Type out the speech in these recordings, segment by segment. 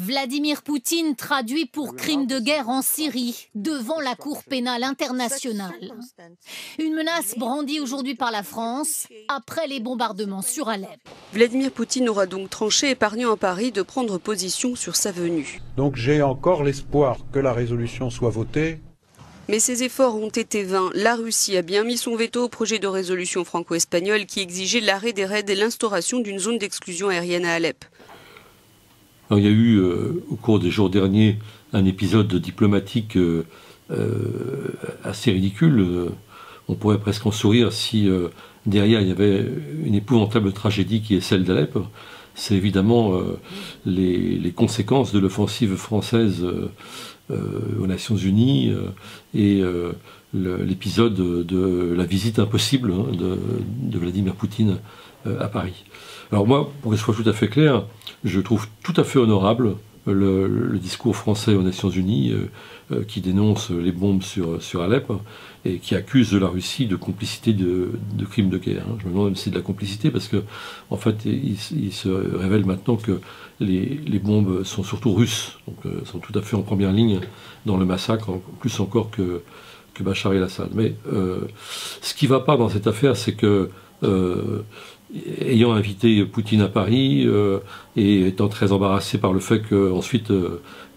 Vladimir Poutine traduit pour crime de guerre en Syrie devant la Cour pénale internationale. Une menace brandie aujourd'hui par la France après les bombardements sur Alep. Vladimir Poutine aura donc tranché, épargnant à Paris de prendre position sur sa venue. Donc j'ai encore l'espoir que la résolution soit votée. Mais ces efforts ont été vains. La Russie a bien mis son veto au projet de résolution franco-espagnol qui exigeait l'arrêt des raids et l'instauration d'une zone d'exclusion aérienne à Alep. Alors, il y a eu au cours des jours derniers un épisode diplomatique assez ridicule. On pourrait presque en sourire si derrière il y avait une épouvantable tragédie qui est celle d'Alep. C'est évidemment les conséquences de l'offensive française aux Nations Unies et l'épisode de la visite impossible de Vladimir Poutine à Paris. Alors moi, pour que ce soit tout à fait clair, je trouve tout à fait honorable le discours français aux Nations Unies qui dénonce les bombes sur Alep et qui accuse la Russie de complicité de crimes de guerre. Je me demande même si c'est de la complicité parce que en fait, il se révèle maintenant que les bombes sont surtout russes, donc sont tout à fait en première ligne dans le massacre, plus encore que Bachar el-Assad. Mais ce qui ne va pas dans cette affaire, c'est que ayant invité Poutine à Paris et étant très embarrassé par le fait qu'ensuite,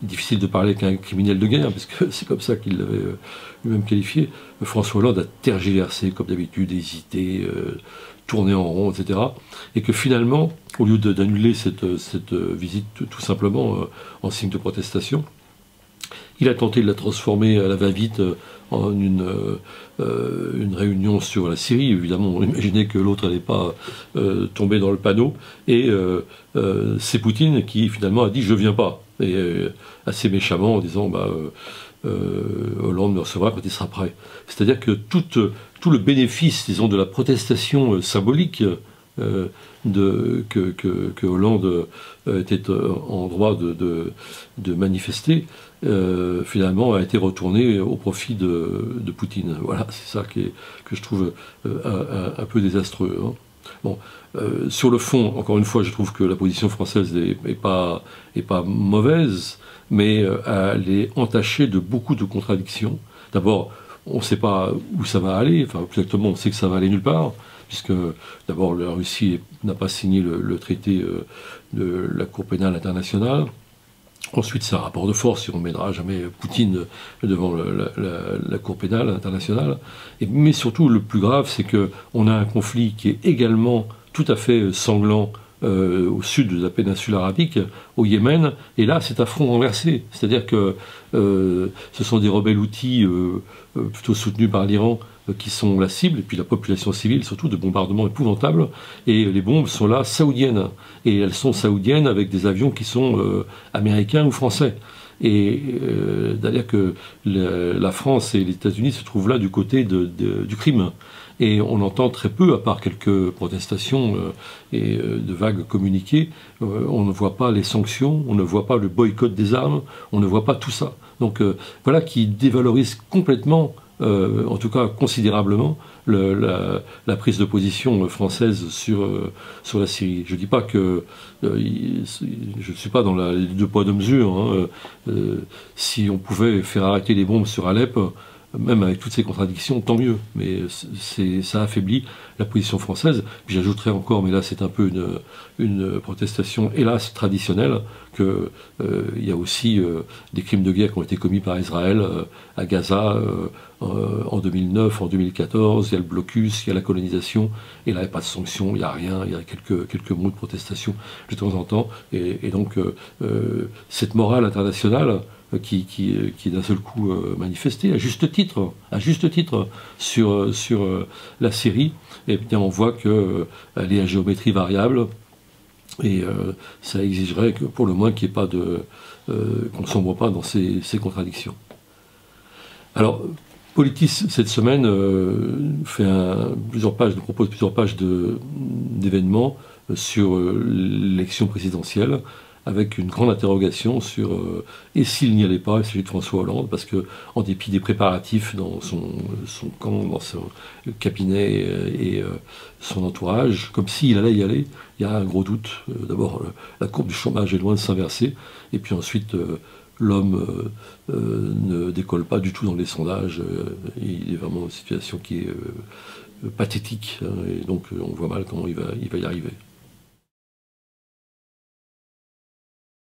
difficile de parler qu'un criminel de guerre, parce que c'est comme ça qu'il l'avait lui-même qualifié, François Hollande a tergiversé, comme d'habitude, hésité, tourné en rond, etc. Et que finalement, au lieu d'annuler cette visite tout simplement en signe de protestation, il a tenté de la transformer à la va-vite en une réunion sur la Syrie. Évidemment, on imaginait que l'autre n'allait pas tomber dans le panneau. Et c'est Poutine qui finalement a dit « je viens pas ». Et assez méchamment en disant Hollande me recevra quand il sera prêt. C'est-à-dire que tout le bénéfice, disons, de la protestation symbolique que Hollande était en droit de manifester, finalement a été retourné au profit de Poutine. Voilà, c'est ça que je trouve un peu désastreux. Hein. Bon, sur le fond, encore une fois, je trouve que la position française n'est pas mauvaise, mais elle est entachée de beaucoup de contradictions. D'abord, on ne sait pas où ça va aller, enfin exactement on sait que ça va aller nulle part, puisque d'abord la Russie n'a pas signé le traité de la Cour pénale internationale. Ensuite, c'est un rapport de force, on ne mènera jamais Poutine devant la Cour pénale internationale. Mais surtout, le plus grave, c'est qu'on a un conflit qui est également tout à fait sanglant au sud de la péninsule arabique, au Yémen, et là, c'est un front renversé. C'est-à-dire que ce sont des rebelles houthis plutôt soutenus par l'Iran qui sont la cible, et puis la population civile, surtout de bombardements épouvantables, et les bombes sont là saoudiennes, et elles sont saoudiennes avec des avions qui sont américains ou français. Et c'est-à-dire que la France et les États-Unis se trouvent là du côté du crime. Et on entend très peu, à part quelques protestations et de vagues communiqués, on ne voit pas les sanctions, on ne voit pas le boycott des armes, on ne voit pas tout ça. Donc voilà qui dévalorise complètement, en tout cas considérablement, la prise de position française sur la Syrie. Je ne dis pas que je ne suis pas dans les deux poids deux mesures. Hein. Si on pouvait faire arrêter les bombes sur Alep, même avec toutes ces contradictions, tant mieux. Mais ça affaiblit la position française. Puis j'ajouterais encore, mais là c'est un peu une protestation, hélas, traditionnelle, qu'il y a aussi des crimes de guerre qui ont été commis par Israël à Gaza en 2009, en 2014. Il y a le blocus, il y a la colonisation, et là il n'y a pas de sanctions, il n'y a rien, il y a quelques mots de protestation de temps en temps. Et donc cette morale internationale qui est d'un seul coup manifestée, à juste titre sur la Syrie, et bien on voit qu'elle est à géométrie variable, et ça exigerait que, pour le moins qu'il n'y ait pas qu'on ne sombre pas dans ces contradictions. Alors, Politis, cette semaine, propose plusieurs pages d'événements sur l'élection présidentielle, avec une grande interrogation sur et s'il n'y allait pas, il s'agit de François Hollande, parce que en dépit des préparatifs dans son camp, dans son cabinet et son entourage, comme s'il allait y aller, il y a un gros doute. D'abord, la courbe du chômage est loin de s'inverser, et puis ensuite, l'homme ne décolle pas du tout dans les sondages. Il est vraiment dans une situation qui est pathétique, hein, et donc on voit mal comment il va y arriver.